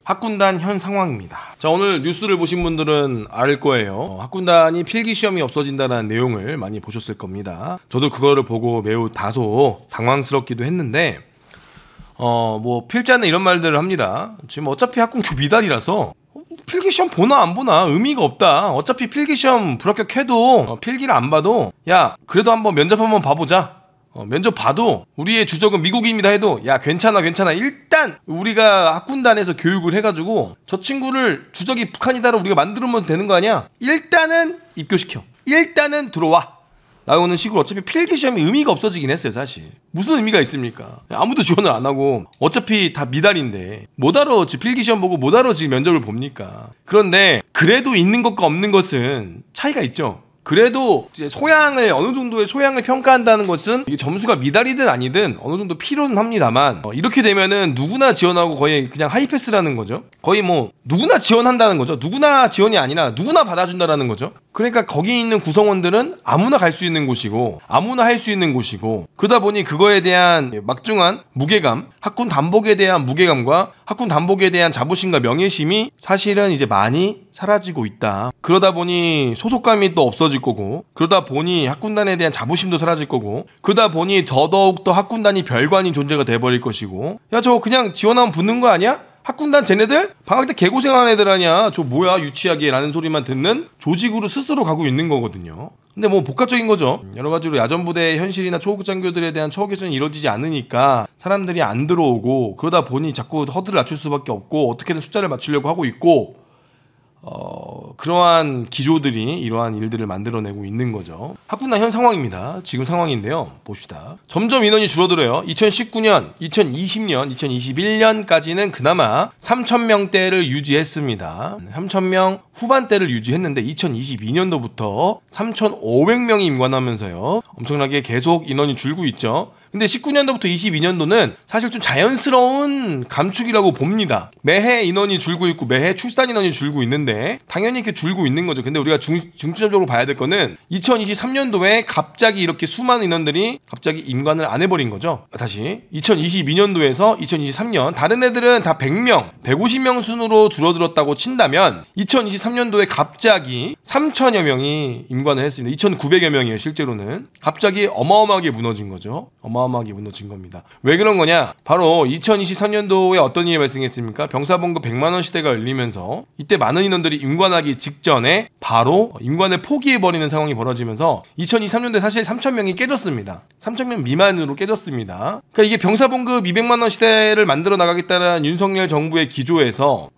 학군단 현 상황입니다. 자, 오늘 뉴스를 보신 분들은 알 거예요. 학군단이 필기시험이 없어진다는 내용을 많이 보셨을 겁니다. 저도 그거를 보고 매우 다소 당황스럽기도 했는데 뭐 필자는 이런 말들을 합니다. 지금 어차피 학군교 미달이라서 필기시험 보나 안 보나 의미가 없다. 어차피 필기시험 불합격해도 필기를 안 봐도 야 그래도 한번 면접 한번 봐보자. 면접 봐도 우리의 주적은 미국입니다 해도 야 괜찮아 일단 우리가 학군단에서 교육을 해가지고 저 친구를 주적이 북한이다로 우리가 만들면 되는 거 아니야. 일단은 입교시켜, 일단은 들어와 라고는 식으로 어차피 필기시험이 의미가 없어지긴 했어요. 사실 무슨 의미가 있습니까? 아무도 지원을 안 하고 어차피 다 미달인데 뭐하러 필기시험 보고 뭐하러 지금 면접을 봅니까? 그런데 그래도 있는 것과 없는 것은 차이가 있죠. 그래도 이제 소양을 어느 정도의 소양을 평가한다는 것은 이게 점수가 미달이든 아니든 어느 정도 필요는 합니다만 이렇게 되면은 누구나 지원하고 거의 그냥 하이패스라는 거죠. 거의 뭐 누구나 지원한다는 거죠. 누구나 지원이 아니라 누구나 받아준다라는 거죠. 그러니까 거기 있는 구성원들은 아무나 갈 수 있는 곳이고 아무나 할 수 있는 곳이고 그러다 보니 그거에 대한 막중한 무게감, 학군 단복에 대한 무게감과 학군 단복에 대한 자부심과 명예심이 사실은 이제 많이 사라지고 있다. 그러다 보니 소속감이 또 없어질 거고 그러다 보니 학군단에 대한 자부심도 사라질 거고 그러다 보니 더더욱 더 학군단이 별관인 존재가 돼버릴 것이고 야 저거 그냥 지원하면 붙는 거 아니야? 학군단 쟤네들? 방학 때 개고생하는 애들 아니야. 저 뭐야 유치하게 라는 소리만 듣는 조직으로 스스로 가고 있는 거거든요. 근데 뭐 복합적인 거죠. 여러 가지로 야전부대의 현실이나 초급 장교들에 대한 처우 개선이 이루어지지 않으니까 사람들이 안 들어오고 그러다 보니 자꾸 허들을 낮출 수밖에 없고 어떻게든 숫자를 맞추려고 하고 있고 그러한 기조들이 이러한 일들을 만들어내고 있는 거죠. 학군단 현 상황입니다. 지금 상황인데요. 봅시다. 점점 인원이 줄어들어요. 2019년, 2020년, 2021년까지는 그나마 3,000명대를 유지했습니다. 3,000명 후반대를 유지했는데 2022년도부터 3,500명이 임관하면서요. 엄청나게 계속 인원이 줄고 있죠. 근데 19년도부터 22년도는 사실 좀 자연스러운 감축이라고 봅니다. 매해 인원이 줄고 있고 매해 출산 인원이 줄고 있는데 당연히 이렇게 줄고 있는 거죠. 근데 우리가 중점적으로 봐야 될 거는 2023년도에 갑자기 이렇게 수많은 인원들이 갑자기 임관을 안 해버린 거죠. 다시 2022년도에서 2023년 다른 애들은 다 100명, 150명 순으로 줄어들었다고 친다면 2023년도에 갑자기 3,000여 명이 임관을 했습니다. 2,900여 명이에요. 실제로는 갑자기 어마어마하게 무너진 거죠. 어마어마하게 무너진 겁니다. 왜 그런 거냐? 바로 2023년도에 어떤 일이 발생했습니까? 병사봉급 100만원 시대가 열리면서 이때 많은 인원들이 임관하기 직전에 바로 임관을 포기해버리는 상황이 벌어지면서 2023년도에 사실 3,000명이 깨졌습니다. 3,000명 미만으로 깨졌습니다. 그러니까 이게 병사봉급 200만원 시대를 만들어 나가겠다는 윤석열 정부의 기조에서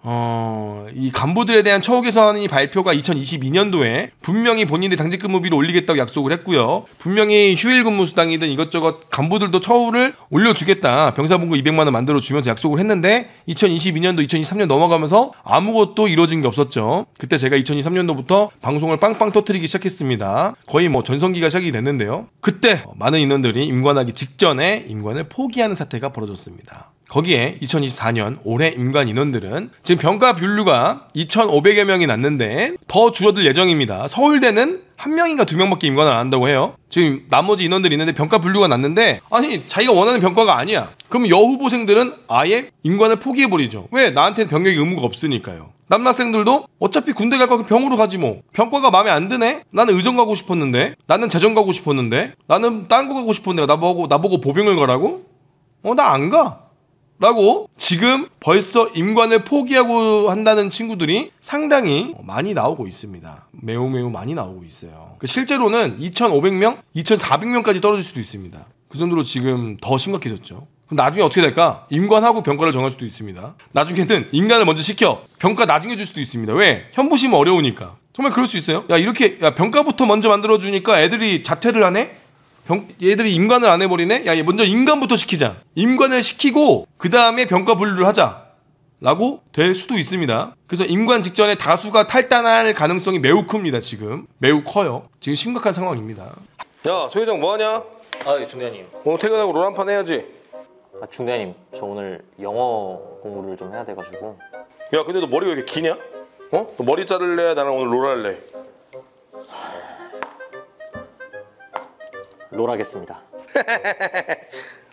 이 간부들에 대한 처우 개선이 발표가 2022년도에 분명히 본인들 당직 근무비를 올리겠다고 약속을 했고요. 분명히 휴일 근무 수당이든 이것저것 간부들도 처우를 올려주겠다. 병사봉급 200만원 만들어주면서 약속을 했는데 2022년도, 2023년 넘어가면서 아무것도 이루어진 게 없었죠. 그때 제가 2023년도부터 방송을 빵빵 터뜨리기 시작했습니다. 거의 뭐 전성기가 시작이 됐는데요. 그때 많은 인원들이 임관하기 직전에 임관을 포기하는 사태가 벌어졌습니다. 거기에 2024년 올해 임관 인원들은 지금 병가 분류가 2,500여 명이 났는데 더 줄어들 예정입니다. 서울대는 1명인가 2명밖에 임관을 안 한다고 해요. 지금 나머지 인원들이 있는데 병가 분류가 났는데 아니 자기가 원하는 병가가 아니야. 그럼 여후보생들은 아예 임관을 포기해버리죠. 왜? 나한테는 병역의 의무가 없으니까요. 남학생들도 어차피 군대 갈 거면 병으로 가지 뭐. 병과가 마음에 안 드네? 나는 의정 가고 싶었는데 나는 재정 가고 싶었는데 나는 다른 거 가고 싶었는데 나보고 보병을 가라고? 나 안 가. 라고 지금 벌써 임관을 포기하고 한다는 친구들이 상당히 많이 나오고 있습니다. 매우 많이 나오고 있어요. 실제로는 2,500명, 2,400명까지 떨어질 수도 있습니다. 그 정도로 지금 더 심각해졌죠. 그럼 나중에 어떻게 될까? 임관하고 병가를 정할 수도 있습니다. 나중에는 임관을 먼저 시켜 병가 나중에 줄 수도 있습니다. 왜? 현부심은 어려우니까. 정말 그럴 수 있어요. 야 병가부터 먼저 만들어주니까 애들이 자퇴를 하네? 얘들이 임관을 안 해버리네? 야, 먼저 임관부터 시키자. 임관을 시키고 그 다음에 병가 분류를 하자 라고 될 수도 있습니다. 그래서 임관 직전에 다수가 탈단할 가능성이 매우 큽니다. 지금 매우 커요. 지금 심각한 상황입니다. 야, 소 회장 뭐하냐? 예, 중대장님. 오늘 퇴근하고 롤 한 판 해야지. 중대장님, 저 오늘 영어 공부를 좀 해야 돼가지고. 야, 근데 너 머리가 왜 이렇게 기냐? 너 머리 자를래? 나랑 오늘 롤 할래? 롤 하겠습니다.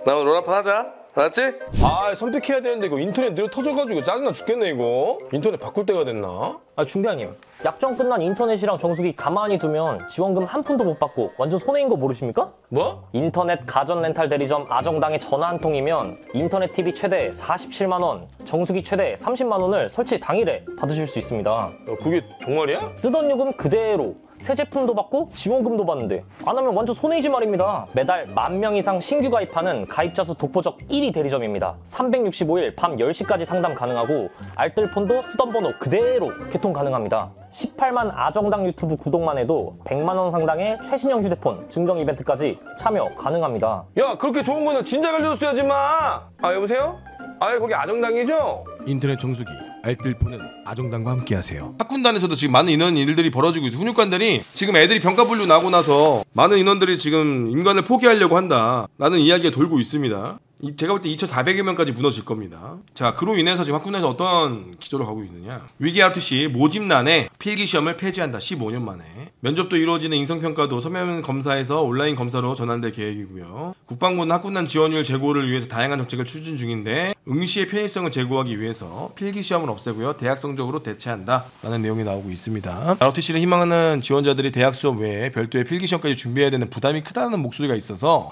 나 오늘 롤 한 판 하자. 알았지? 아 선택해야 되는데 이거 인터넷 느려 터져가지고 짜증나 죽겠네 이거. 인터넷 바꿀 때가 됐나? 중대장님, 약정 끝난 인터넷이랑 정수기 가만히 두면 지원금 한 푼도 못 받고 완전 손해인 거 모르십니까? 뭐? 인터넷 가전 렌탈 대리점 아정당에 전화 한 통이면 인터넷 TV 최대 47만 원, 정수기 최대 30만 원을 설치 당일에 받으실 수 있습니다. 야, 그게 정말이야? 쓰던 요금 그대로 새 제품도 받고 지원금도 받는데 안 하면 완전 손해이지 말입니다. 매달 10,000명 이상 신규 가입하는 가입자 수 독보적 1위 대리점입니다. 365일 밤 10시까지 상담 가능하고 알뜰폰도 쓰던 번호 그대로 개통 가능합니다. 18만 아정당 유튜브 구독만 해도 100만 원 상당의 최신형 휴대폰 증정 이벤트까지 참여 가능합니다. 야 그렇게 좋은 거는 진작 알려줬어야지 마. 아 여보세요? 아 거기 아정당이죠? 인터넷 정수기 알뜰폰은 아정당과 함께하세요. 학군단에서도 지금 많은 인원 일들이 벌어지고 있어. 훈육관들이 지금 애들이 병가 분류 나고 나서 많은 인원들이 지금 임관을 포기하려고 한다라는 이야기가 돌고 있습니다. 제가 볼 때 2,400여 명까지 무너질 겁니다. 자, 그로 인해서 지금 학군에서 어떤 기조를 가고 있느냐. 위기 ROTC 모집란에 필기시험을 폐지한다. 15년 만에. 면접도 이루어지는 인성평가도 서면 검사에서 온라인 검사로 전환될 계획이고요. 국방부는 학군단 지원율 제고를 위해서 다양한 정책을 추진 중인데 응시의 편의성을 제고하기 위해서 필기시험을 없애고요. 대학 성적으로 대체한다. 라는 내용이 나오고 있습니다. ROTC를 희망하는 지원자들이 대학 수업 외에 별도의 필기시험까지 준비해야 되는 부담이 크다는 목소리가 있어서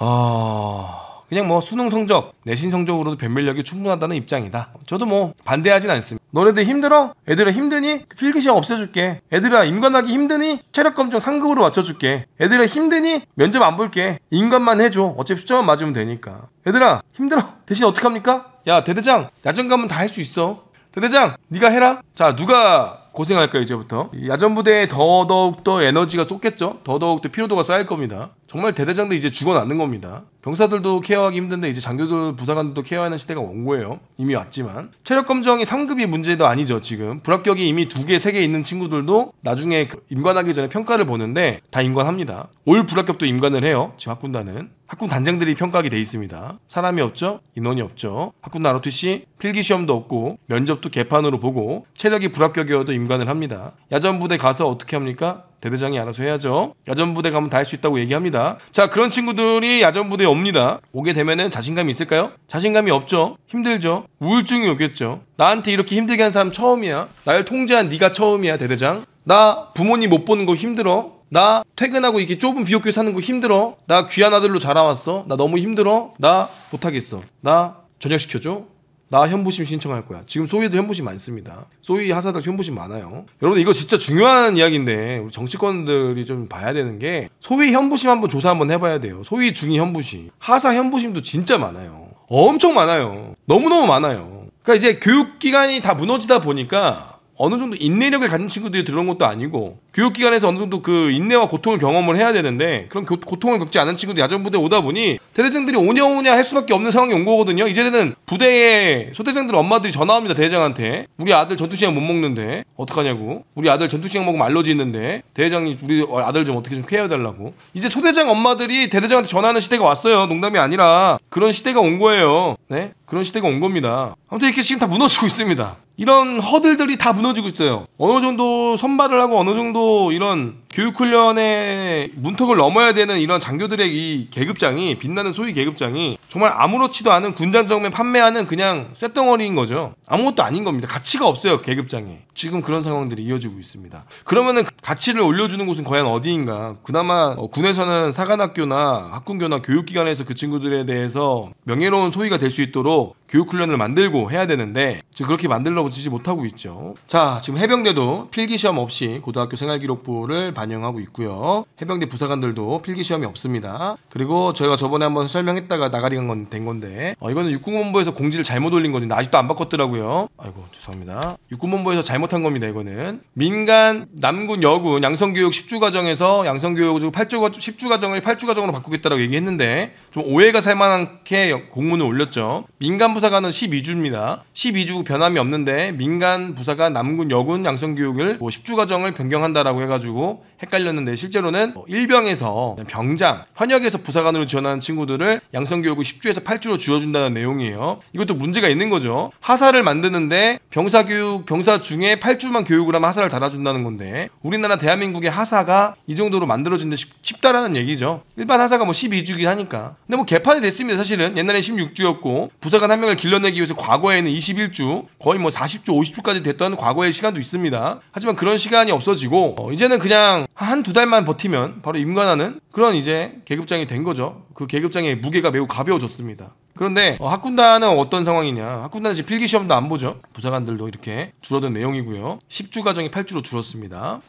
그냥 뭐 수능 성적, 내신 성적으로도 변별력이 충분하다는 입장이다. 저도 뭐 반대하진 않습니다. 너네들 힘들어? 애들아 힘드니? 필기시험 없애줄게. 애들아 임관하기 힘드니? 체력검정 상급으로 맞춰줄게. 애들아 힘드니? 면접 안 볼게. 임관만 해줘. 어차피 숫자만 맞으면 되니까. 애들아 힘들어? 대신 어떡합니까? 야 대대장 야전 가면 다 할 수 있어. 대대장 네가 해라. 자 누가 고생할까요 이제부터? 야전부대에 더더욱더 에너지가 쏟겠죠. 더더욱더 피로도가 쌓일 겁니다. 정말 대대장도 이제 죽어나는 겁니다. 병사들도 케어하기 힘든데 이제 장교들 부사관들도 케어하는 시대가 온 거예요. 이미 왔지만 체력검정이 3급이 문제도 아니죠. 지금 불합격이 이미 2개 3개 있는 친구들도 나중에 임관하기 전에 평가를 보는데 다 임관합니다. 올 불합격도 임관을 해요. 지금 학군단은 학군 단장들이 평가하게 돼 있습니다. 사람이 없죠. 인원이 없죠. 학군 ROTC 필기시험도 없고 면접도 개판으로 보고 체력이 불합격이어도 임관을 합니다. 야전부대 가서 어떻게 합니까? 대대장이 알아서 해야죠. 야전부대 가면 다 할 수 있다고 얘기합니다. 자 그런 친구들이 야전부대에 옵니다. 오게 되면은 자신감이 있을까요? 자신감이 없죠. 힘들죠. 우울증이 오겠죠. 나한테 이렇게 힘들게 한 사람 처음이야. 날 통제한 네가 처음이야 대대장. 나 부모님 못 보는 거 힘들어. 나 퇴근하고 이렇게 좁은 비옥교에 사는 거 힘들어. 나 귀한 아들로 자라왔어. 나 너무 힘들어. 나 못하겠어. 나 전역시켜줘. 나 현부심 신청할 거야. 지금 소위도 현부심 많습니다. 소위 하사들 현부심 많아요. 여러분 이거 진짜 중요한 이야기인데 우리 정치권들이 좀 봐야 되는 게 소위 현부심 한번 조사 한번 해봐야 돼요. 소위 중위 현부심, 하사 현부심도 진짜 많아요. 엄청 많아요. 너무너무 많아요. 그러니까 이제 교육기관이 다 무너지다 보니까 어느 정도 인내력을 가진 친구들이 들어온 것도 아니고 교육기관에서 어느 정도 그 인내와 고통을 경험을 해야 되는데 그런 고통을 겪지 않은 친구들이 야전부대에 오다 보니 대대장들이 오냐오냐 할 수밖에 없는 상황이 온 거거든요. 이제는 부대에 소대장들 엄마들이 전화합니다. 대대장한테 우리 아들 전투시장 못 먹는데 어떡하냐고. 우리 아들 전투시장 먹으면 알러지 있는데 대대장이 우리 아들 좀 어떻게 좀 케어해달라고. 이제 소대장 엄마들이 대대장한테 전화하는 시대가 왔어요. 농담이 아니라 그런 시대가 온 거예요. 네? 그런 시대가 온 겁니다. 아무튼 이렇게 지금 다 무너지고 있습니다. 이런 허들들이 다 무너지고 있어요. 어느 정도 선발을 하고 어느 정도 이런 교육훈련의 문턱을 넘어야 되는 이런 장교들의 이 계급장이 빛나는 소위 계급장이 정말 아무렇지도 않은 군장 정면 판매하는 그냥 쇳덩어리인 거죠. 아무것도 아닌 겁니다. 가치가 없어요 계급장에. 지금 그런 상황들이 이어지고 있습니다. 그러면은 가치를 올려주는 곳은 과연 어디인가. 그나마 군에서는 사관학교나 학군교나 교육기관에서 그 친구들에 대해서 명예로운 소위가 될 수 있도록 교육훈련을 만들고 해야 되는데 지금 그렇게 만들어지지 못하고 있죠. 자 지금 해병대도 필기시험 없이 고등학교 생활기록부를 반영하고 있고요. 해병대 부사관들도 필기시험이 없습니다. 그리고 저희가 저번에 한번 설명했다가 나가리 된 건데 이거는 육군본부에서 공지를 잘못 올린 건데 아직도 안 바꿨더라고요. 아이고 죄송합니다. 육군본부에서 잘못한 겁니다. 이거는 민간 남군 여군 양성교육 10주 과정에서 양성교육 10주 과정을 8주 과정으로 바꾸겠다라고 얘기했는데 좀 오해가 살만하게 공문을 올렸죠. 민간 부사관은 12주입니다. 12주 변함이 없는데 민간 부사관, 남군, 여군 양성교육을 10주 과정을 변경한다라고 해가지고 헷갈렸는데 실제로는 일병에서 병장, 현역에서 부사관으로 지원하는 친구들을 양성교육을 10주에서 8주로 줄여준다는 내용이에요. 이것도 문제가 있는 거죠. 하사를 만드는데 병사교육, 병사 중에 8주만 교육을 하면 하사를 달아준다는 건데 우리나라 대한민국의 하사가 이 정도로 만들어진데 쉽다라는 얘기죠. 일반 하사가 뭐 12주긴 하니까. 근데 뭐 개판이 됐습니다. 사실은 옛날에 16주였고 부사관 한 명을 길러내기 위해서 과거에는 21주, 거의 뭐 40주, 50주까지 됐던 과거의 시간도 있습니다. 하지만 그런 시간이 없어지고 이제는 그냥 한 두 달만 버티면 바로 임관하는 그런 이제 계급장이 된 거죠. 그 계급장의 무게가 매우 가벼워졌습니다. 그런데 학군단은 어떤 상황이냐. 학군단은 지금 필기시험도 안 보죠. 부사관들도 이렇게 줄어든 내용이고요. 10주 과정이 8주로 줄었습니다.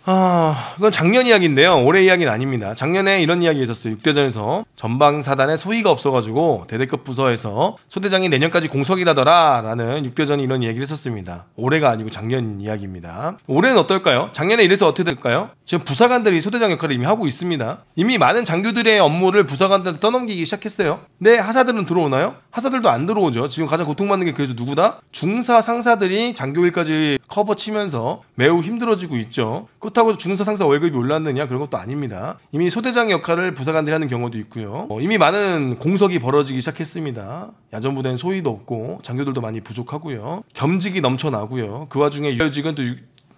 이건 작년 이야기인데요. 올해 이야기는 아닙니다. 작년에 이런 이야기 있었어요. 6대전에서 전방사단에 소위가 없어가지고 대대급 부서에서 소대장이 내년까지 공석이라더라 라는 6대전이 이런 이야기를 했었습니다. 올해가 아니고 작년 이야기입니다. 올해는 어떨까요? 작년에 이래서 어떻게 될까요? 지금 부사관들이 소대장 역할을 이미 하고 있습니다. 이미 많은 장교들의 업무를 부사관들한테 떠넘기기 시작했어요. 근데 하사들은 들어오나요? 하사들도 안 들어오죠. 지금 가장 고통받는 게 그래서 누구다? 중사 상사들이 장교일까지 커버 치면서 매우 힘들어지고 있죠. 그렇다고 해서 중사 상사 월급이 올랐느냐? 그런 것도 아닙니다. 이미 소대장 역할을 부사관들이 하는 경우도 있고요. 이미 많은 공석이 벌어지기 시작했습니다. 야전부대는 소위도 없고 장교들도 많이 부족하고요. 겸직이 넘쳐나고요. 그 와중에 유혈직은 또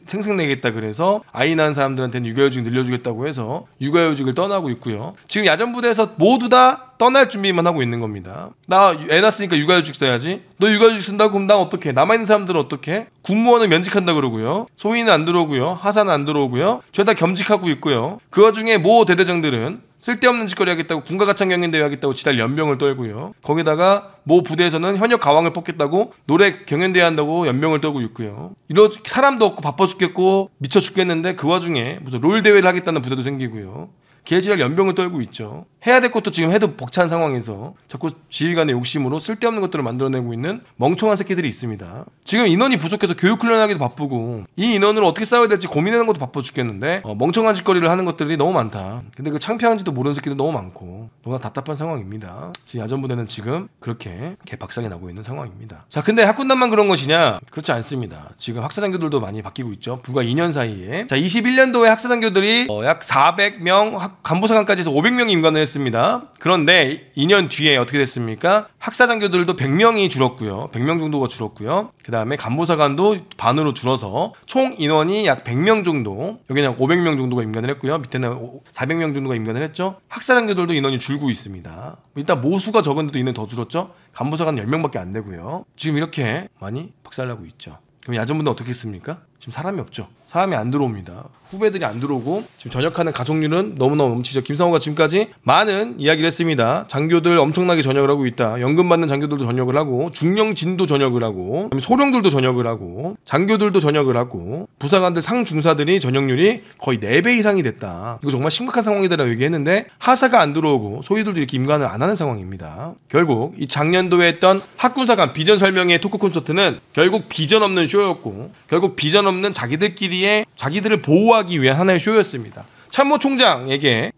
생색내겠다 그래서 아이 낳은 사람들한테는 육아휴직 늘려주겠다고 해서 육아휴직을 떠나고 있고요. 지금 야전부대에서 모두 다 떠날 준비만 하고 있는 겁니다. 나 애 낳았으니까 육아휴직 써야지. 너 육아휴직 쓴다고 그럼 난 어떡해? 남아있는 사람들은 어떡해? 군무원은 면직한다 그러고요. 소위는 안 들어오고요. 하사는 안 들어오고요. 죄다 겸직하고 있고요. 그 와중에 모 대대장들은 쓸데없는 짓거리 하겠다고 군가가창 경연대회 하겠다고 지랄 연병을 떨고요. 거기다가 모 부대에서는 현역 가왕을 뽑겠다고 노래 경연대회 한다고 연병을 떨고 있고요. 이런 사람도 없고 바빠 죽겠고 미쳐 죽겠는데 그 와중에 무슨 롤 대회를 하겠다는 부대도 생기고요. 개지랄 연병을 떨고 있죠. 해야 될 것도 지금 해도 벅찬 상황에서 자꾸 지휘관의 욕심으로 쓸데없는 것들을 만들어내고 있는 멍청한 새끼들이 있습니다. 지금 인원이 부족해서 교육 훈련하기도 바쁘고 이 인원을 어떻게 싸워야 될지 고민하는 것도 바빠 죽겠는데 멍청한 짓거리를 하는 것들이 너무 많다. 근데 그 창피한지도 모르는 새끼들 너무 많고 너무나 답답한 상황입니다. 지금 야전부대는 지금 그렇게 개박살이 나고 있는 상황입니다. 자, 근데 학군단만 그런 것이냐? 그렇지 않습니다. 지금 학사장교들도 많이 바뀌고 있죠. 불과 2년 사이에. 자, 21년도에 학사장교들이 약 400명 간부사관까지 해서 500명이 임관을 했습니다. 그런데 2년 뒤에 어떻게 됐습니까? 학사장교들도 100명이 줄었고요. 100명 정도가 줄었고요. 그 다음에 간부사관도 반으로 줄어서 총 인원이 약 100명 정도, 여기는 500명 정도가 임관을 했고요. 밑에는 400명 정도가 임관을 했죠. 학사장교들도 인원이 줄고 있습니다. 일단 모수가 적은데도 인원이 더 줄었죠. 간부사관은 10명밖에 안 되고요. 지금 이렇게 많이 박살나고 있죠. 그럼 야전부대는 어떻게 했습니까? 지금 사람이 없죠. 사람이 안 들어옵니다. 후배들이 안 들어오고 지금 전역하는 가족률은 너무너무 넘치죠. 김상호가 지금까지 많은 이야기를 했습니다. 장교들 엄청나게 전역을 하고 있다. 연금 받는 장교들도 전역을 하고 중령진도 전역을 하고 소령들도 전역을 하고 장교들도 전역을 하고 부사관들 상중사들이 전역률이 거의 4배 이상이 됐다. 이거 정말 심각한 상황이다라고 얘기했는데 하사가 안 들어오고 소위들도 이렇게 임관을 안 하는 상황입니다. 결국 이 작년도에 했던 학군사관 비전 설명회 토크 콘서트는 결국 비전 없는 쇼였고 결국 비전 없는 자기들을 보호하기 위한 하나의 쇼였습니다. 참모총장에게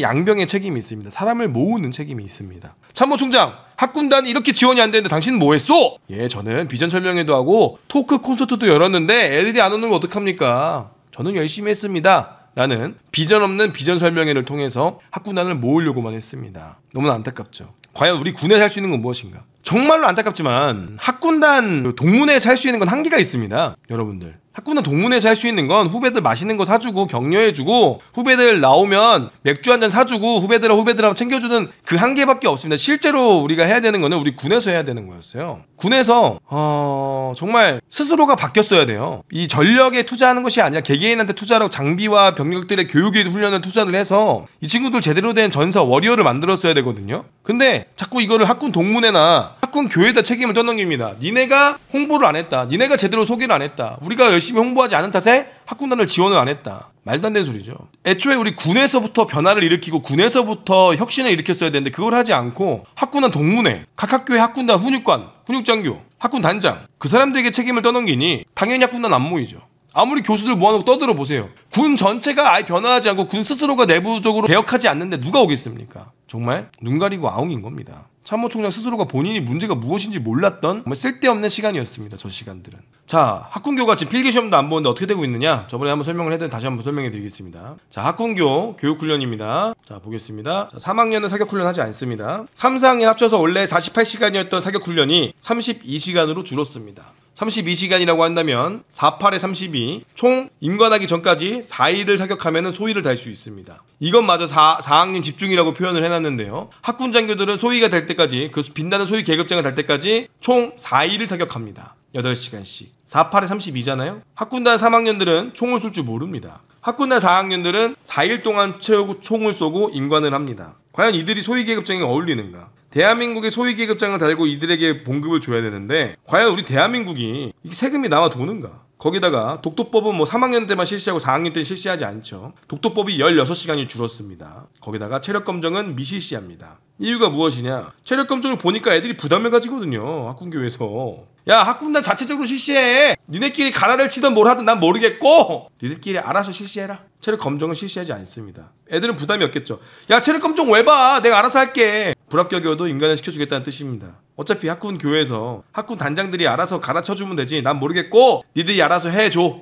양병의 책임이 있습니다. 사람을 모으는 책임이 있습니다. 참모총장, 학군단이 이렇게 지원이 안 되는데 당신은 뭐 했어? 예, 저는 비전 설명회도 하고 토크 콘서트도 열었는데 애들이 안 오는 거 어떡합니까? 저는 열심히 했습니다. 라는 비전 없는 비전 설명회를 통해서 학군단을 모으려고만 했습니다. 너무나 안타깝죠. 과연 우리 군에서 할 수 있는 건 무엇인가? 정말로 안타깝지만 학군단 동문회에서 할 수 있는 건 한계가 있습니다. 여러분들. 학군단 동문회에서 할 수 있는 건 후배들 맛있는 거 사주고 격려해주고 후배들 나오면 맥주 한잔 사주고 후배들하고 챙겨주는 그 한계밖에 없습니다. 실제로 우리가 해야 되는 거는 우리 군에서 해야 되는 거였어요. 군에서 정말 스스로가 바뀌었어야 돼요. 이 전력에 투자하는 것이 아니라 개개인한테 투자하고 장비와 병력들의 교육에 훈련을 투자를 해서 이 친구들 제대로 된 전사 워리어를 만들었어야 되거든요. 근데 자꾸 이거를 학군 동문회나 학군 교회에다 책임을 떠넘깁니다. 니네가 홍보를 안 했다. 니네가 제대로 소개를 안 했다. 우리가 열심히 홍보하지 않은 탓에 학군단을 지원을 안 했다. 말도 안 되는 소리죠. 애초에 우리 군에서부터 변화를 일으키고 군에서부터 혁신을 일으켰어야 되는데 그걸 하지 않고 학군단 동문회, 각 학교의 학군단 훈육관, 훈육장교, 학군단장 그 사람들에게 책임을 떠넘기니 당연히 학군단 안 모이죠. 아무리 교수들 모아놓고 떠들어 보세요. 군 전체가 아예 변화하지 않고 군 스스로가 내부적으로 개혁하지 않는데 누가 오겠습니까? 정말 눈 가리고 아웅인 겁니다. 참모총장 스스로가 본인이 문제가 무엇인지 몰랐던 정말 쓸데없는 시간이었습니다. 저 시간들은. 자, 학군교가 지금 필기시험도 안 보는데 어떻게 되고 있느냐? 저번에 한번 설명을 했더니 다시 한번 설명해 드리겠습니다. 자, 학군교 교육훈련입니다. 자, 보겠습니다. 자, 3학년은 사격훈련 하지 않습니다. 3, 4학년 합쳐서 원래 48시간이었던 사격훈련이 32시간으로 줄었습니다. 32시간이라고 한다면 48에 32, 총 임관하기 전까지 4일을 사격하면 소위를 달 수 있습니다. 이것마저 4학년 집중이라고 표현을 해놨는데요. 학군 장교들은 소위가 될 때까지, 그 빛나는 소위 계급장을 달 때까지 총 4일을 사격합니다. 8시간씩. 48에 32잖아요. 학군단 3학년들은 총을 쏠 줄 모릅니다. 학군단 4학년들은 4일 동안 총을 쏘고 임관을 합니다. 과연 이들이 소위 계급장에 어울리는가? 대한민국의 소위 계급장을 달고 이들에게 봉급을 줘야 되는데 과연 우리 대한민국이 이게 세금이 남아 도는가? 거기다가 독도법은 뭐 3학년 때만 실시하고 4학년 때는 실시하지 않죠. 독도법이 16시간이 줄었습니다. 거기다가 체력검정은 미실시합니다. 이유가 무엇이냐? 체력검정을 보니까 애들이 부담을 가지거든요. 학군교에서. 야, 학군단 자체적으로 실시해. 니네끼리 가라를 치든 뭘 하든 난 모르겠고 니들끼리 알아서 실시해라. 체력검정은 실시하지 않습니다. 애들은 부담이 없겠죠. 야, 체력검정 왜 봐? 내가 알아서 할게. 불합격이어도 인간을 시켜주겠다는 뜻입니다. 어차피 학군 교회에서 학군 단장들이 알아서 가르쳐주면 되지. 난 모르겠고 니들이 알아서 해줘.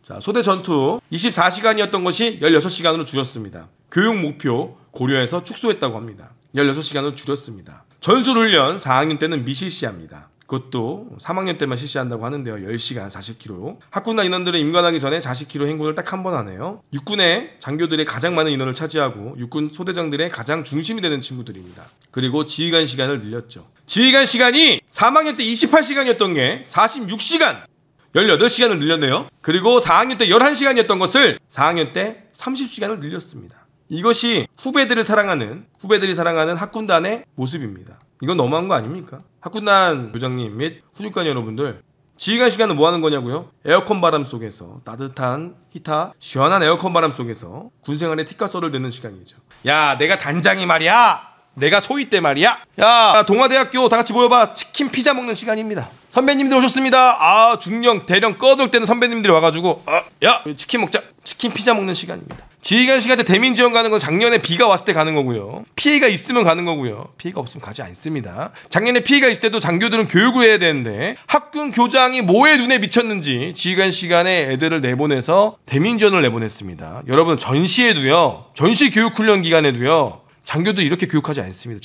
자, 소대 전투 24시간이었던 것이 16시간으로 줄였습니다. 교육 목표 고려해서 축소했다고 합니다. 16시간으로 줄였습니다. 전술훈련 4학년 때는 미실시합니다. 그것도 3학년 때만 실시한다고 하는데요. 10시간 40km. 학군단 인원들은 임관하기 전에 40km 행군을 딱 한 번 하네요. 육군의 장교들의 가장 많은 인원을 차지하고 육군 소대장들의 가장 중심이 되는 친구들입니다. 그리고 지휘관 시간을 늘렸죠. 지휘관 시간이 3학년 때 28시간이었던 게 46시간 18시간을 늘렸네요. 그리고 4학년 때 11시간이었던 것을 4학년 때 30시간을 늘렸습니다. 이것이 후배들이 사랑하는 학군단의 모습입니다. 이건 너무한 거 아닙니까? 학군단 교장님 및 후임관 여러분들, 지휘관 시간은 뭐 하는 거냐고요? 에어컨 바람 속에서, 따뜻한 히타 시원한 에어컨 바람 속에서 군생활의 티카솔을 듣는 시간이죠. 야, 내가 단장이 말이야. 내가 소위 때 말이야. 야, 동아대학교 다 같이 모여봐. 치킨 피자 먹는 시간입니다. 선배님들 오셨습니다. 아, 중령 대령 꺼들 때는 선배님들이 와가지고 야, 치킨 먹자. 치킨 피자 먹는 시간입니다. 지휘관 시간 때 대민 지원 가는 건 작년에 비가 왔을 때 가는 거고요. 피해가 있으면 가는 거고요. 피해가 없으면 가지 않습니다. 작년에 피해가 있을 때도 장교들은 교육을 해야 되는데 학군 교장이 뭐에 눈에 미쳤는지 지휘관 시간에 애들을 내보내서 대민 지원을 내보냈습니다. 여러분, 전시에도요. 전시 교육 훈련 기간에도요. 장교들 이렇게 교육하지 않습니다.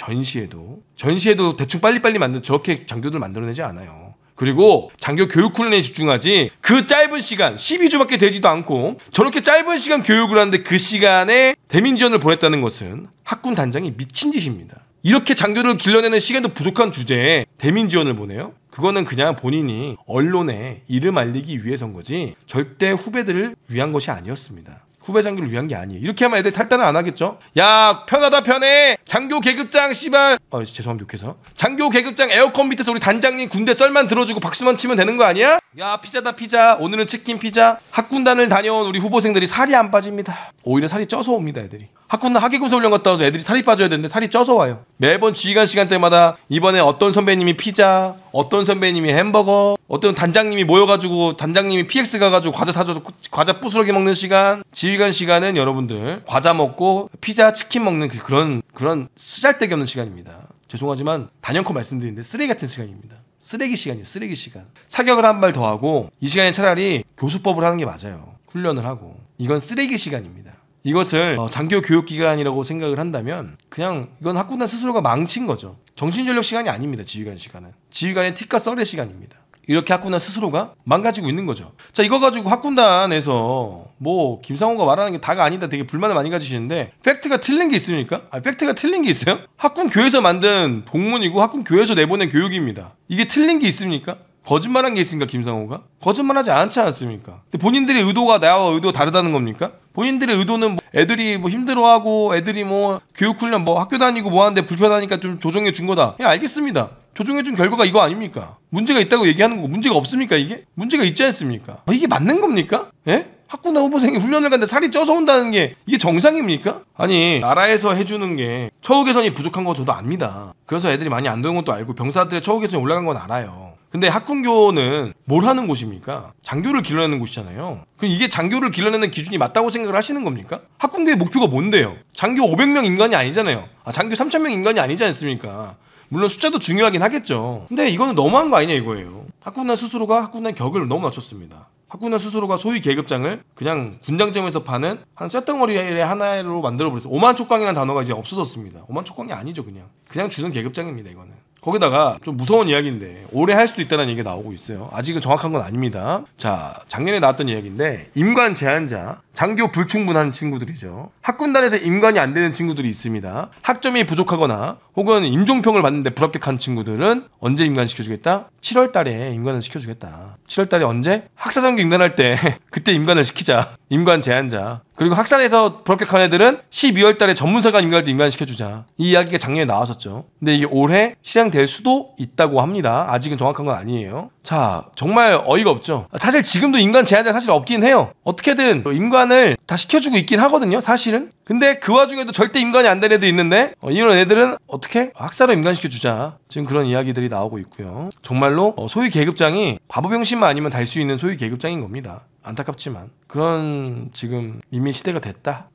전시에도 대충 빨리빨리 저렇게 장교들 만들어내지 않아요. 그리고 장교 교육 훈련에 집중하지 그 짧은 시간 12주밖에 되지도 않고 저렇게 짧은 시간 교육을 하는데 그 시간에 대민지원을 보냈다는 것은 학군 단장이 미친 짓입니다. 이렇게 장교를 길러내는 시간도 부족한 주제에 대민지원을 보내요? 그거는 그냥 본인이 언론에 이름 알리기 위해서인 거지 절대 후배들을 위한 것이 아니었습니다. 후배 장교를 위한 게 아니에요. 이렇게 하면 애들 탈단을 안 하겠죠? 야, 편하다 편해. 장교 계급장 씨발. 죄송합니다, 욕해서. 장교 계급장 에어컨 밑에서 우리 단장님 군대 썰만 들어주고 박수만 치면 되는 거 아니야? 야, 피자다 피자. 오늘은 치킨 피자. 학군단을 다녀온 우리 후보생들이 살이 안 빠집니다. 오히려 살이 쪄서 옵니다, 애들이. 학군단 하계군사 훈련 갔다 와서 애들이 살이 빠져야 되는데 살이 쪄서 와요. 매번 지휘관 시간 때마다 이번에 어떤 선배님이 피자, 어떤 선배님이 햄버거, 어떤 단장님이 모여가지고 단장님이 PX 가가지고 과자 사줘서 과자 부스러기 먹는 시간. 지휘관 시간은 여러분들 과자 먹고 피자, 치킨 먹는 그런 쓰잘데기 없는 시간입니다. 죄송하지만 단연코 말씀드리는데 쓰레기 같은 시간입니다. 쓰레기 시간이에요. 쓰레기 시간. 사격을 한 발 더 하고 이 시간에 차라리 교수법을 하는 게 맞아요. 훈련을 하고. 이건 쓰레기 시간입니다. 이것을 장교 교육기간이라고 생각을 한다면 그냥 이건 학군단 스스로가 망친 거죠. 정신전력 시간이 아닙니다. 지휘관 시간은. 지휘관의 틱과 썰의 시간입니다. 이렇게 학군단 스스로가 망가지고 있는 거죠. 자, 이거 가지고 학군단에서 뭐 김상호가 말하는 게 다가 아니다 되게 불만을 많이 가지시는데 팩트가 틀린 게 있습니까? 팩트가 틀린 게 있어요? 학군교에서 만든 동문이고 학군교에서 내보낸 교육입니다. 이게 틀린 게 있습니까? 거짓말한 게 있습니까, 김상호가? 거짓말하지 않지 않습니까? 근데 본인들의 의도가 나와 의도가 다르다는 겁니까? 본인들의 의도는 뭐 애들이 뭐 힘들어하고 애들이 뭐 교육훈련 뭐 학교 다니고 뭐 하는데 불편하니까 좀 조정해 준 거다. 예, 알겠습니다. 조정해 준 결과가 이거 아닙니까? 문제가 있다고 얘기하는 거고 문제가 없습니까 이게? 문제가 있지 않습니까? 이게 맞는 겁니까? 예? 학군단 후보생이 훈련을 갔는데 살이 쪄서 온다는 게 이게 정상입니까? 아니, 나라에서 해주는 게 처우 개선이 부족한 거 저도 압니다. 그래서 애들이 많이 안 되는 것도 알고 병사들의 처우 개선이 올라간 건 알아요. 근데 학군교는 뭘 하는 곳입니까? 장교를 길러내는 곳이잖아요. 그럼 이게 장교를 길러내는 기준이 맞다고 생각을 하시는 겁니까? 학군교의 목표가 뭔데요? 장교 500명 인간이 아니잖아요. 장교 3000명 인간이 아니지 않습니까? 물론 숫자도 중요하긴 하겠죠. 근데 이거는 너무한 거 아니냐 이거예요. 학군단 스스로가 학군단 격을 너무 낮췄습니다. 학군단 스스로가 소위 계급장을 그냥 군장점에서 파는 한 쇳덩어리의 하나로 만들어버렸어요. 오만촉강이라는 단어가 이제 없어졌습니다. 오만촉강이 아니죠. 그냥 주는 계급장입니다. 이거는. 거기다가 좀 무서운 이야기인데 올해 할 수도 있다는 얘기가 나오고 있어요. 아직은 정확한 건 아닙니다. 자, 작년에 나왔던 이야기인데 임관 제한자, 장교 불충분한 친구들이죠. 학군단에서 임관이 안 되는 친구들이 있습니다. 학점이 부족하거나 혹은 임종평을 받는데 불합격한 친구들은 언제 임관시켜주겠다? 7월 달에 임관을 시켜주겠다. 7월 달에 언제? 학사장교 임관할 때 그때 임관을 시키자. 임관 제한자. 그리고 학사에서 불합격한 애들은 12월 달에 전문사관 임관할 때 임관시켜주자. 이 이야기가 작년에 나왔었죠. 근데 이게 올해 실행될 수도 있다고 합니다. 아직은 정확한 건 아니에요. 자, 정말 어이가 없죠. 사실 지금도 임관 제한자 사실 없긴 해요. 어떻게든 임관을 다 시켜주고 있긴 하거든요. 사실은. 근데 그 와중에도 절대 임관이 안 되는 애도 있는데 이런 애들은 어떻게? 학사로 임관시켜주자. 지금 그런 이야기들이 나오고 있고요. 정말로 소위 계급장이 바보병신만 아니면 달 수 있는 소위 계급장인 겁니다. 안타깝지만 그런 지금 이미 시대가 됐다.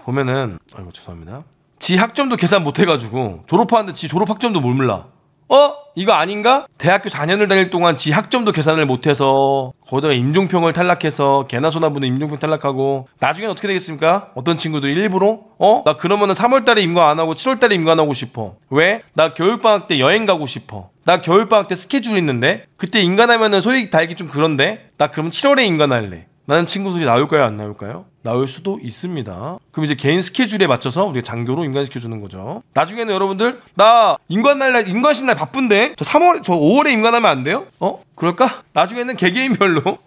보면은 아이고 죄송합니다. 지 학점도 계산 못해가지고 졸업하는데 지 졸업 학점도 몰라. 이거 아닌가? 대학교 4년을 다닐 동안 지 학점도 계산을 못해서 거기다가 임종평을 탈락해서 개나 소나보는 임종평 탈락하고 나중엔 어떻게 되겠습니까? 어떤 친구들이 일부러 나 그러면은 3월달에 임관 안 하고 7월달에 임관하고 싶어. 왜? 나 겨울방학 때 여행 가고 싶어. 나 겨울방학 때 스케줄 있는데 그때 임관하면은 소위 달기 좀 그런데 나 그러면 7월에 임관할래. 라는 친구들이 나올까요? 안 나올까요? 나올 수도 있습니다. 그럼 이제 개인 스케줄에 맞춰서 우리가 장교로 임관시켜주는 거죠. 나중에는 여러분들 나 임관날 임관신 날 바쁜데 저 5월에 임관하면 안 돼요? 그럴까? 나중에는 개개인별로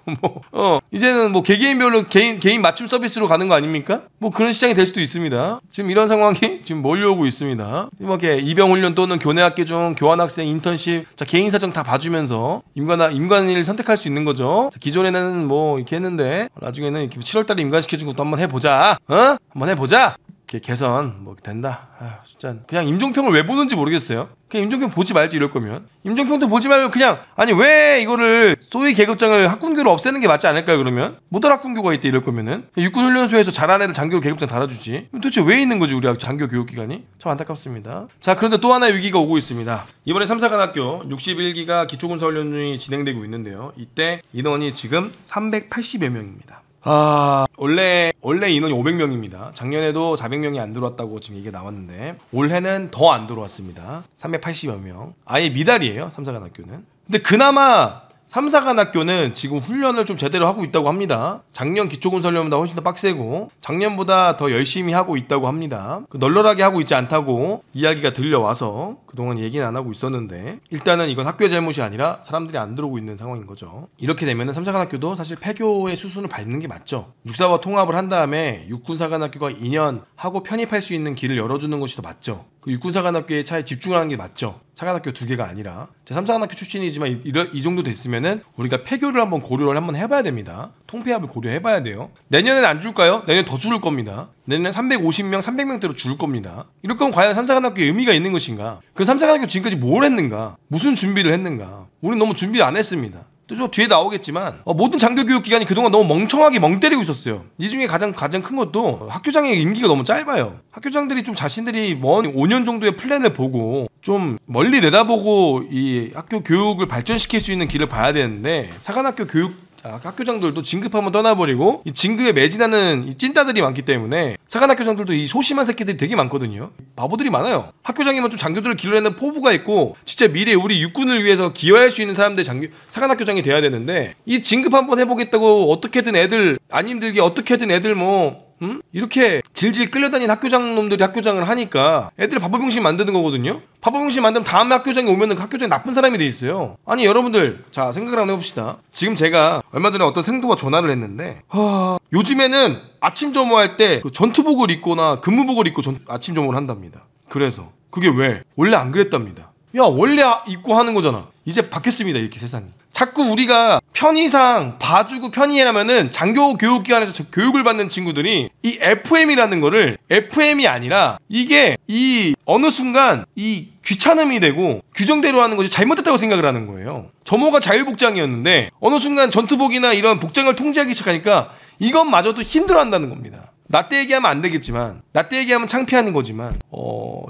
이제는 뭐 개개인별로 개인 맞춤 서비스로 가는 거 아닙니까? 뭐 그런 시장이 될 수도 있습니다. 지금 이런 상황이 지금 몰려오고 있습니다. 이렇게 입영훈련 또는 교내학교 중 교환학생 인턴십 개인 사정 다 봐주면서 임관을 선택할 수 있는 거죠. 기존에는 뭐 이렇게 했는데 나중에는 이렇게 7월달에 임관시켜준 것도 한번 해보자. 한번 해보자. 개선 뭐 된다. 진짜 그냥 임종평을 왜 보는지 모르겠어요. 그냥 임종평 보지 말지 이럴 거면 임종평도 보지 말고 그냥 아니 왜 이거를 소위 계급장을 학군교로 없애는 게 맞지 않을까요? 그러면 모델 학군교가 있대 이럴 거면은 육군훈련소에서 잘하는 애들 장교로 계급장 달아주지. 도대체 왜 있는 거지 우리 장교 교육기관이? 참 안타깝습니다. 자, 그런데 또 하나의 위기가 오고 있습니다. 이번에 3사관학교 61기가 기초군사훈련이 진행되고 있는데요. 이때 인원이 지금 380여 명입니다. 원래 인원이 500명입니다. 작년에도 400명이 안 들어왔다고 지금 얘기가 나왔는데 올해는 더 안 들어왔습니다. 380여 명. 아예 미달이에요. 3사관학교는. 근데 그나마 3사관학교는 지금 훈련을 좀 제대로 하고 있다고 합니다. 작년 기초군사훈련보다 훨씬 더 빡세고 작년보다 더 열심히 하고 있다고 합니다. 널널하게 하고 있지 않다고 이야기가 들려와서 그동안 얘기는 안 하고 있었는데 일단은 이건 학교의 잘못이 아니라 사람들이 안 들어오고 있는 상황인 거죠. 이렇게 되면은 3사관학교도 사실 폐교의 수순을 밟는 게 맞죠. 육사와 통합을 한 다음에 육군사관학교가 2년 하고 편입할 수 있는 길을 열어주는 것이 더 맞죠. 그 육군사관학교에 차에 집중을 하는 게 맞죠. 사관학교 2개가 아니라. 제가 3사관학교 출신이지만 이 정도 됐으면은 우리가 폐교를 한번 고려를 한번 해봐야 됩니다. 통폐합을 고려해봐야 돼요. 내년엔 안 줄까요? 내년 더 줄을 겁니다. 내년엔 350명, 300명대로 줄 겁니다. 이럴 거면 과연 3사관학교에 의미가 있는 것인가? 그 3사관학교 지금까지 뭘 했는가? 무슨 준비를 했는가? 우리는 너무 준비 안 했습니다. 또 저 뒤에 나오겠지만 모든 장교교육기관이 그동안 너무 멍청하게 멍 때리고 있었어요. 이 중에 가장 큰 것도 학교장의 임기가 너무 짧아요. 학교장들이 좀 자신들이 먼 5년 정도의 플랜을 보고 좀 멀리 내다보고 이 학교 교육을 발전시킬 수 있는 길을 봐야 되는데 사관학교 학교장들도 진급하면 떠나버리고 이 진급에 매진하는 이 찐따들이 많기 때문에 사관학교장들도 이 소심한 새끼들이 되게 많거든요. 바보들이 많아요. 학교장이면 좀 장교들을 기르려는 포부가 있고 진짜 미래 우리 육군을 위해서 기여할 수 있는 사람들이 사관학교장이 돼야 되는데 이 진급 한번 해보겠다고 어떻게든 애들 안 힘들게 어떻게든 애들 이렇게 질질 끌려다니는 학교장 놈들이 학교장을 하니까 애들 바보병신 만드는 거거든요. 바보병신 만들면 다음에 학교장에 오면은 학교장이 나쁜 사람이 돼 있어요. 아니 여러분들 자 생각을 한번 해봅시다. 지금 제가 얼마 전에 어떤 생도가 전화를 했는데 요즘에는 아침 점호할 때 전투복을 입거나 근무복을 입고 아침 점호를 한답니다. 그래서 그게 왜? 원래 안 그랬답니다. 야 원래 입고 하는 거잖아. 이제 바뀌었습니다. 이렇게 세상이. 자꾸 우리가 편의상 봐주고 편의라면은 장교 교육기관에서 교육을 받는 친구들이 이 FM이라는 거를 FM이 아니라 이게 이 어느 순간 이 귀찮음이 되고 규정대로 하는 것이 잘못됐다고 생각을 하는 거예요. 점호가 자율복장이었는데 어느 순간 전투복이나 이런 복장을 통제하기 시작하니까 이것마저도 힘들어한다는 겁니다. 나 때 얘기하면 안 되겠지만, 나 때 얘기하면 창피하는 거지만,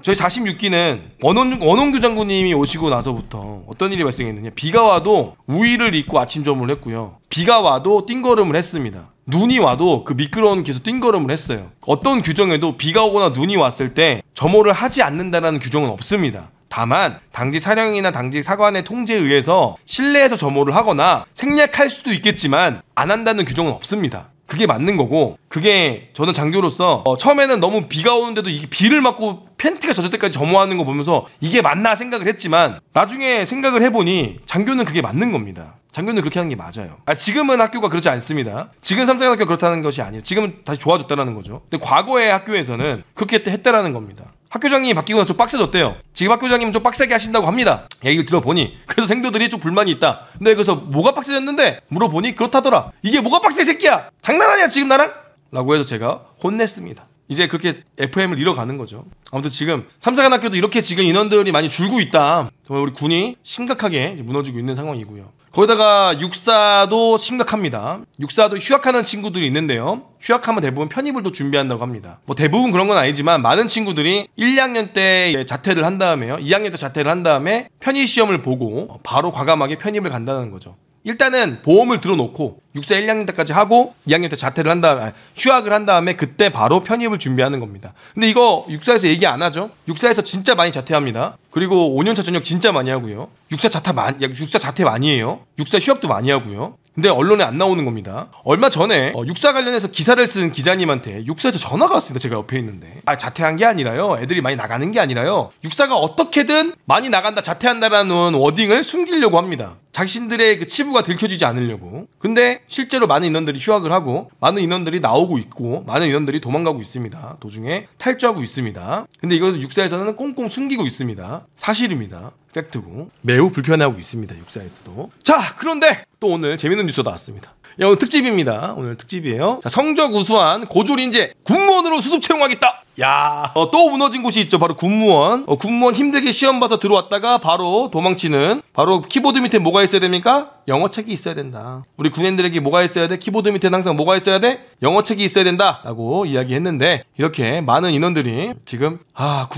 저희 46기는 원홍규 장군님이 오시고 나서부터 어떤 일이 발생했느냐. 비가 와도 우의를 입고 아침 점을 했고요. 비가 와도 띵걸음을 했습니다. 눈이 와도 그 미끄러운 길에서 띵걸음을 했어요. 어떤 규정에도 비가 오거나 눈이 왔을 때 점호를 하지 않는다는 규정은 없습니다. 다만 당직 사령이나 당직 사관의 통제에 의해서 실내에서 점호를 하거나 생략할 수도 있겠지만 안 한다는 규정은 없습니다. 그게 맞는 거고, 그게 저는 장교로서 처음에는 너무 비가 오는데도 이게 비를 맞고 팬티가 젖을 때까지 점호하는 거 보면서 이게 맞나 생각을 했지만, 나중에 생각을 해보니 장교는 그게 맞는 겁니다. 장교는 그렇게 하는 게 맞아요. 지금은 학교가 그렇지 않습니다. 지금 삼성의 학교가 그렇다는 것이 아니에요. 지금은 다시 좋아졌다는 거죠. 근데 과거의 학교에서는 그렇게 했다라는 겁니다. 학교장님이 바뀌고 나서 좀 빡세졌대요. 지금 학교장님은 좀 빡세게 하신다고 합니다. 얘기를 들어보니. 그래서 생도들이 좀 불만이 있다. 근데 그래서 뭐가 빡세졌는데? 물어보니 그렇다더라. 이게 뭐가 빡세 새끼야? 장난하냐 지금 나랑? 라고 해서 제가 혼냈습니다. 이제 그렇게 FM을 잃어가는 거죠. 아무튼 지금 삼사관학교도 이렇게 지금 인원들이 많이 줄고 있다. 정말 우리 군이 심각하게 이제 무너지고 있는 상황이고요. 거기다가 육사도 심각합니다. 육사도 휴학하는 친구들이 있는데요. 휴학하면 대부분 편입을 또 준비한다고 합니다. 뭐 대부분 그런 건 아니지만 많은 친구들이 1, 2학년 때 자퇴를 한 다음에요. 2학년 때 자퇴를 한 다음에 편입 시험을 보고 바로 과감하게 편입을 간다는 거죠. 일단은 보험을 들어놓고 육사 1, 2학년 때까지 하고 2학년 때 자퇴를 한 다음에 휴학을 한 다음에 그때 바로 편입을 준비하는 겁니다. 근데 이거 육사에서 얘기 안 하죠. 육사에서 진짜 많이 자퇴합니다. 그리고 5년차 전역 진짜 많이 하고요. 육사 자퇴 많이 해요. 육사 휴학도 많이 하고요. 근데 언론에 안 나오는 겁니다. 얼마 전에 육사 관련해서 기사를 쓴 기자님한테 육사에서 전화가 왔습니다. 제가 옆에 있는데. 자퇴한 게 아니라요. 애들이 많이 나가는 게 아니라요. 육사가 어떻게든 많이 나간다, 자퇴한다라는 워딩을 숨기려고 합니다. 자신들의 그 치부가 들켜지지 않으려고. 근데 실제로 많은 인원들이 휴학을 하고 많은 인원들이 나오고 있고 많은 인원들이 도망가고 있습니다. 도중에 탈주하고 있습니다. 근데 이것은 육사에서는 꽁꽁 숨기고 있습니다. 사실입니다. 팩트고 매우 불편해하고 있습니다. 육사에서도. 자, 그런데 또 오늘 재밌는 뉴스가 나왔습니다. 오늘 특집입니다. 오늘 특집이에요. 자, 성적 우수한 고졸 인재 군무원으로 수습 채용하겠다. 야, 또 무너진 곳이 있죠. 바로 군무원. 군무원 힘들게 시험 봐서 들어왔다가 바로 도망치는, 바로 키보드 밑에 뭐가 있어야 됩니까? 영어책이 있어야 된다. 우리 군인들에게 뭐가 있어야 돼? 키보드 밑에는 항상 뭐가 있어야 돼? 영어책이 있어야 된다 라고 이야기했는데, 이렇게 많은 인원들이 지금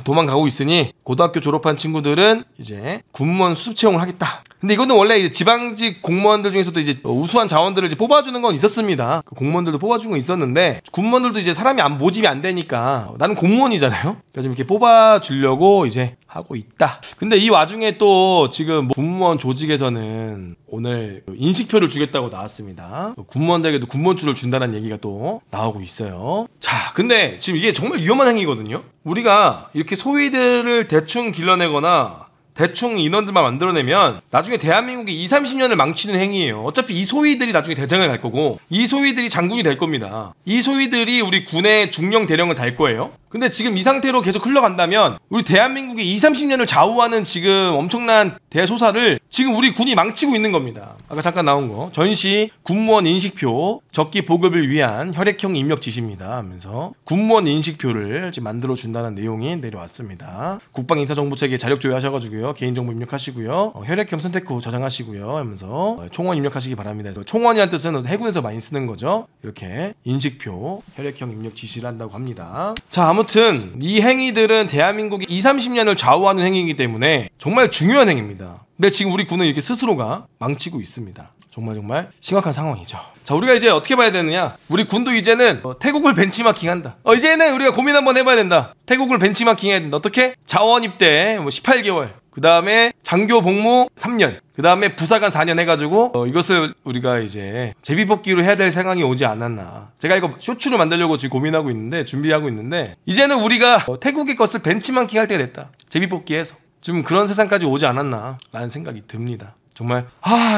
도망가고 있으니 고등학교 졸업한 친구들은 이제 군무원 수습 채용을 하겠다. 근데 이거는 원래 이제 지방직 공무원들 중에서도 이제 우수한 자원들을 이제 뽑아주는 건 있었습니다. 그 공무원들도 뽑아준 건 있었는데, 군무원들도 이제 사람이 모집이 안 되니까 나는 공무원이잖아요. 그래서 이렇게 뽑아주려고 이제 하고 있다. 근데 이 와중에 또 지금 군무원 조직에서는 오늘 인식표를 주겠다고 나왔습니다. 군무원들에게도 군무원줄을 준다는 얘기가 또 나오고 있어요. 자, 근데 지금 이게 정말 위험한 행위거든요. 우리가 이렇게 소위들을 대충 길러내거나 대충 인원들만 만들어내면 나중에 대한민국이 20, 30년을 망치는 행위예요. 어차피 이 소위들이 나중에 대장을 갈 거고, 이 소위들이 장군이 될 겁니다. 이 소위들이 우리 군의 중령 대령을 달 거예요. 근데 지금 이 상태로 계속 흘러간다면 우리 대한민국이 20, 30년을 좌우하는 지금 엄청난 대소사를 지금 우리 군이 망치고 있는 겁니다. 아까 잠깐 나온 거 전시 군무원 인식표 적기 보급을 위한 혈액형 입력 지시입니다 하면서 군무원 인식표를 지금 만들어 준다는 내용이 내려왔습니다. 국방인사정보체계 자력 조회하셔가지고요, 개인정보 입력하시고요, 혈액형 선택 후 저장하시고요 하면서 총원 입력하시기 바랍니다. 그래서 총원이라는 뜻은 해군에서 많이 쓰는 거죠. 이렇게 인식표 혈액형 입력 지시를 한다고 합니다. 자, 아무튼 이 행위들은 대한민국이 20, 30년을 좌우하는 행위이기 때문에 정말 중요한 행위입니다. 근데 지금 우리 군은 이렇게 스스로가 망치고 있습니다. 정말 심각한 상황이죠. 자, 우리가 이제 어떻게 봐야 되느냐? 우리 군도 이제는 태국을 벤치마킹한다. 이제는 우리가 고민 한번 해봐야 된다. 태국을 벤치마킹해야 된다. 어떻게? 자원 입대 18개월, 그 다음에 장교 복무 3년, 그 다음에 부사관 4년 해가지고 이것을 우리가 이제 제비뽑기로 해야 될 상황이 오지 않았나. 제가 이거 쇼츠로 만들려고 지금 고민하고 있는데, 준비하고 있는데, 이제는 우리가 태국의 것을 벤치마킹 할 때가 됐다. 제비뽑기해서. 지금 그런 세상까지 오지 않았나 라는 생각이 듭니다. 정말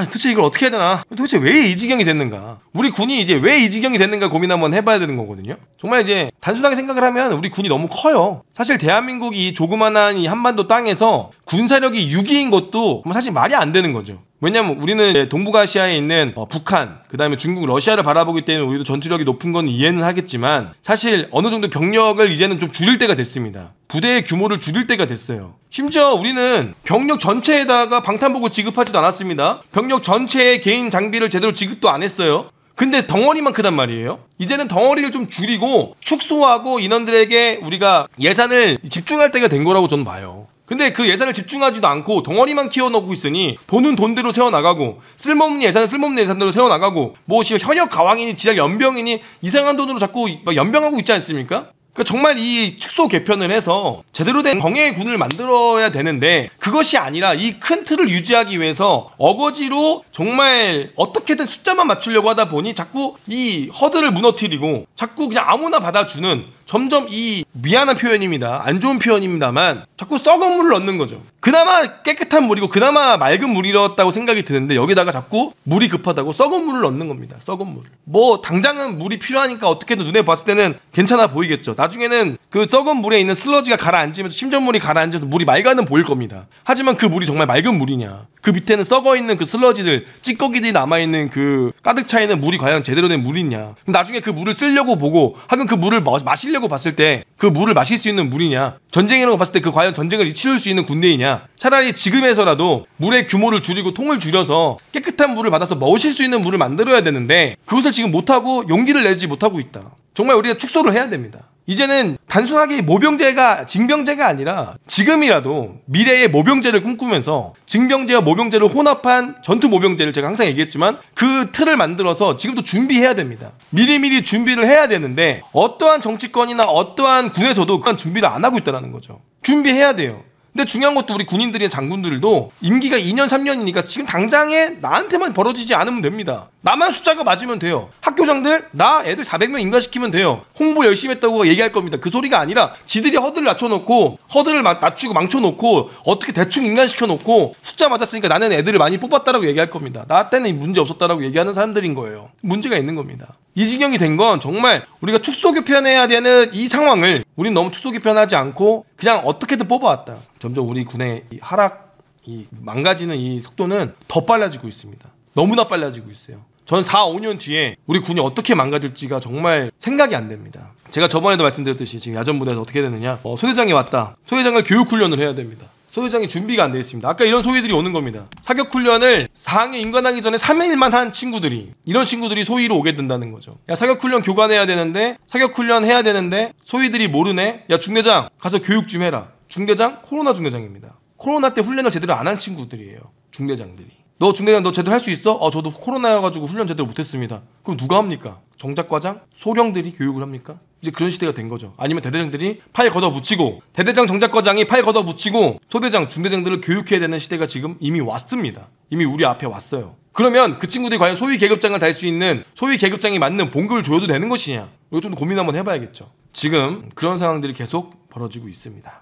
도대체 이걸 어떻게 해야 되나? 도대체 왜 이 지경이 됐는가? 우리 군이 이제 왜 이 지경이 됐는가 고민 한번 해봐야 되는 거거든요. 정말 이제 단순하게 생각을 하면 우리 군이 너무 커요. 사실 대한민국이 이 조그만한 이 한반도 땅에서 군사력이 6위인 것도 사실 말이 안 되는 거죠. 왜냐면 우리는 동북아시아에 있는 북한, 그 다음에 중국, 러시아를 바라보기 때문에 우리도 전투력이 높은 건 이해는 하겠지만, 사실 어느 정도 병력을 이제는 좀 줄일 때가 됐습니다. 부대의 규모를 줄일 때가 됐어요. 심지어 우리는 병력 전체에다가 방탄복을 지급하지도 않았습니다. 병력 전체에 개인 장비를 제대로 지급도 안 했어요. 근데 덩어리만 크단 말이에요. 이제는 덩어리를 좀 줄이고 축소하고 인원들에게 우리가 예산을 집중할 때가 된 거라고 저는 봐요. 근데 그 예산을 집중하지도 않고 덩어리만 키워놓고 있으니 돈은 돈대로 세워나가고 쓸모없는 예산은 쓸모없는 예산대로 세워나가고 뭐 현역 가왕이니 지역 연병이니 이상한 돈으로 자꾸 막 연병하고 있지 않습니까? 그러니까 정말 이 축소 개편을 해서 제대로 된 정예의 군을 만들어야 되는데 그것이 아니라 이 큰 틀을 유지하기 위해서 어거지로 정말 어떻게든 숫자만 맞추려고 하다 보니 자꾸 이 허들을 무너뜨리고 자꾸 그냥 아무나 받아주는 점점 이 미안한 표현입니다. 안 좋은 표현입니다만 자꾸 썩은 물을 넣는 거죠. 그나마 깨끗한 물이고 그나마 맑은 물이었다고 생각이 드는데 여기다가 자꾸 물이 급하다고 썩은 물을 넣는 겁니다. 썩은 물. 뭐 당장은 물이 필요하니까 어떻게든 눈에 봤을 때는 괜찮아 보이겠죠. 나중에는 그 썩은 물에 있는 슬러지가 가라앉으면서 심전물이 가라앉아서 물이 맑아는 보일 겁니다. 하지만 그 물이 정말 맑은 물이냐? 그 밑에는 썩어있는 그 슬러지들, 찌꺼기들이 남아있는 그 가득 차있는 물이 과연 제대로 된 물이냐? 나중에 그 물을 쓰려고 보고 하긴 그 물을 마시려고 봤을 때 그 물을 마실 수 있는 물이냐? 전쟁이라고 봤을 때 그 과연 전쟁을 치룰 수 있는 군대이냐? 차라리 지금에서라도 물의 규모를 줄이고 통을 줄여서 깨끗한 물을 받아서 마실 수 있는 물을 만들어야 되는데 그것을 지금 못하고 용기를 내지 못하고 있다. 정말 우리가 축소를 해야 됩니다. 이제는 단순하게 모병제가 징병제가 아니라 지금이라도 미래의 모병제를 꿈꾸면서 징병제와 모병제를 혼합한 전투 모병제를 제가 항상 얘기했지만 그 틀을 만들어서 지금도 준비해야 됩니다. 미리미리 준비를 해야 되는데 어떠한 정치권이나 어떠한 군에서도 그런 준비를 안 하고 있다는 거죠. 준비해야 돼요. 근데 중요한 것도 우리 군인들의 장군들도 임기가 2년 3년이니까 지금 당장에 나한테만 벌어지지 않으면 됩니다. 나만 숫자가 맞으면 돼요. 학교장들 나 애들 400명 인가시키면 돼요. 홍보 열심히 했다고 얘기할 겁니다. 그 소리가 아니라 지들이 허들을 낮춰놓고 허들을 낮추고 망쳐놓고 어떻게 대충 인간시켜놓고 숫자 맞았으니까 나는 애들을 많이 뽑았다라고 얘기할 겁니다. 나 때는 문제 없었다라고 얘기하는 사람들인 거예요. 문제가 있는 겁니다. 이 지경이 된 건 정말 우리가 축소 개편해야 되는 이 상황을 우린 너무 축소 개편하지 않고 그냥 어떻게든 뽑아왔다. 점점 우리 군의 이 하락, 이 망가지는 이 속도는 더 빨라지고 있습니다. 너무나 빨라지고 있어요. 전 4, 5년 뒤에 우리 군이 어떻게 망가질지가 정말 생각이 안 됩니다. 제가 저번에도 말씀드렸듯이 지금 야전부대에서 어떻게 되느냐, 소대장이 왔다. 소대장을 교육훈련을 해야 됩니다. 소위장이 준비가 안 되어 있습니다. 아까 이런 소위들이 오는 겁니다. 사격훈련을 4학년 임관하기 전에 3일만 한 친구들이, 이런 친구들이 소위로 오게 된다는 거죠. 야, 사격훈련 교관해야 되는데, 사격훈련 해야 되는데 소위들이 모르네. 야, 중대장 가서 교육 좀 해라. 중대장? 코로나 중대장입니다. 코로나 때 훈련을 제대로 안 한 친구들이에요. 중대장들이. 너 중대장 너 제대로 할 수 있어? 저도 코로나여가지고 훈련 제대로 못했습니다. 그럼 누가 합니까? 정작과장? 소령들이 교육을 합니까? 이제 그런 시대가 된 거죠. 아니면 대대장들이 팔 걷어붙이고, 대대장 정작과장이 팔 걷어붙이고 소대장 중대장들을 교육해야 되는 시대가 지금 이미 왔습니다. 이미 우리 앞에 왔어요. 그러면 그 친구들이 과연 소위 계급장을 달 수 있는, 소위 계급장이 맞는 봉급을 줘도 되는 것이냐, 이거 좀 고민 한번 해봐야겠죠. 지금 그런 상황들이 계속 벌어지고 있습니다.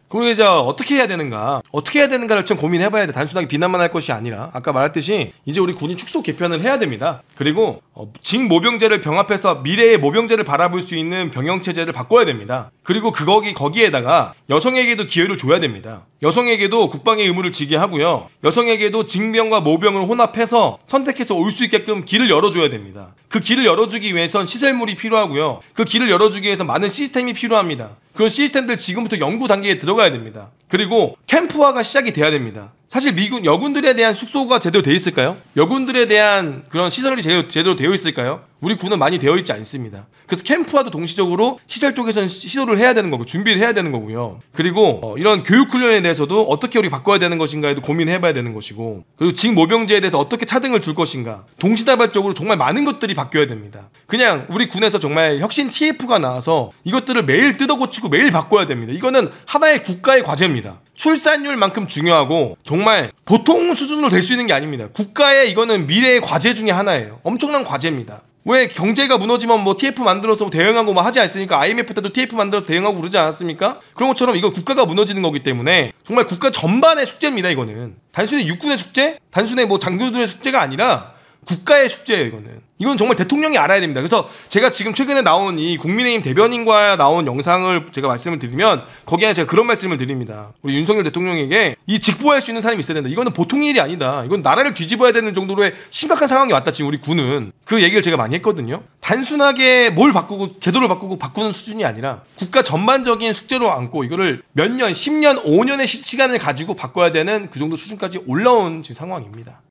그럼 이제 어떻게 해야 되는가? 어떻게 해야 되는가를 좀 고민해봐야 돼. 단순하게 비난만 할 것이 아니라 아까 말했듯이 이제 우리 군이 축소 개편을 해야 됩니다. 그리고 징모병제를 병합해서 미래의 모병제를 바라볼 수 있는 병영체제를 바꿔야 됩니다. 그리고 거기에다가 여성에게도 기회를 줘야 됩니다. 여성에게도 국방의 의무를 지게 하고요. 여성에게도 징병과 모병을 혼합해서 선택해서 올 수 있게끔 길을 열어줘야 됩니다. 그 길을 열어주기 위해선 시설물이 필요하고요. 그 길을 열어주기 위해서 많은 시스템이 필요합니다. 그런 시스템들 지금부터 연구 단계에 들어가야 됩니다. 그리고 캠프화가 시작이 돼야 됩니다. 사실 미군 여군들에 대한 숙소가 제대로 되어 있을까요? 여군들에 대한 그런 시설이 제대로 되어 있을까요? 우리 군은 많이 되어 있지 않습니다. 그래서 캠프화도 동시적으로 시설 쪽에서는 시도를 해야 되는 거고 준비를 해야 되는 거고요. 그리고 이런 교육 훈련에 대해서도 어떻게 우리 바꿔야 되는 것인가에도 고민해봐야 되는 것이고, 그리고 징모병제에 대해서 어떻게 차등을 줄 것인가, 동시다발적으로 정말 많은 것들이 바뀌어야 됩니다. 그냥 우리 군에서 정말 혁신 TF가 나와서 이것들을 매일 뜯어고치고 매일 바꿔야 됩니다. 이거는 하나의 국가의 과제입니다. 출산율만큼 중요하고 정말 보통 수준으로 될 수 있는 게 아닙니다. 국가의 이거는 미래의 과제 중에 하나예요. 엄청난 과제입니다. 왜 경제가 무너지면 뭐 TF 만들어서 대응하고 뭐 하지 않습니까? IMF 때도 TF 만들어서 대응하고 그러지 않았습니까? 그런 것처럼 이거 국가가 무너지는 거기 때문에 정말 국가 전반의 숙제입니다. 이거는 단순히 육군의 숙제, 단순히 뭐 장교들의 숙제가 아니라 국가의 숙제예요. 이건 정말 대통령이 알아야 됩니다. 그래서 제가 지금 최근에 나온 이 국민의힘 대변인과 나온 영상을 제가 말씀을 드리면 거기에 제가 그런 말씀을 드립니다. 우리 윤석열 대통령에게 이 직보할 수 있는 사람이 있어야 된다. 이거는 보통 일이 아니다. 이건 나라를 뒤집어야 되는 정도로의 심각한 상황이 왔다. 지금 우리 군은. 그 얘기를 제가 많이 했거든요. 단순하게 뭘 바꾸고 제도를 바꾸고 바꾸는 수준이 아니라 국가 전반적인 숙제로 안고 이거를 몇 년, 10년, 5년의 시간을 가지고 바꿔야 되는 그 정도 수준까지 올라온 지금 상황입니다.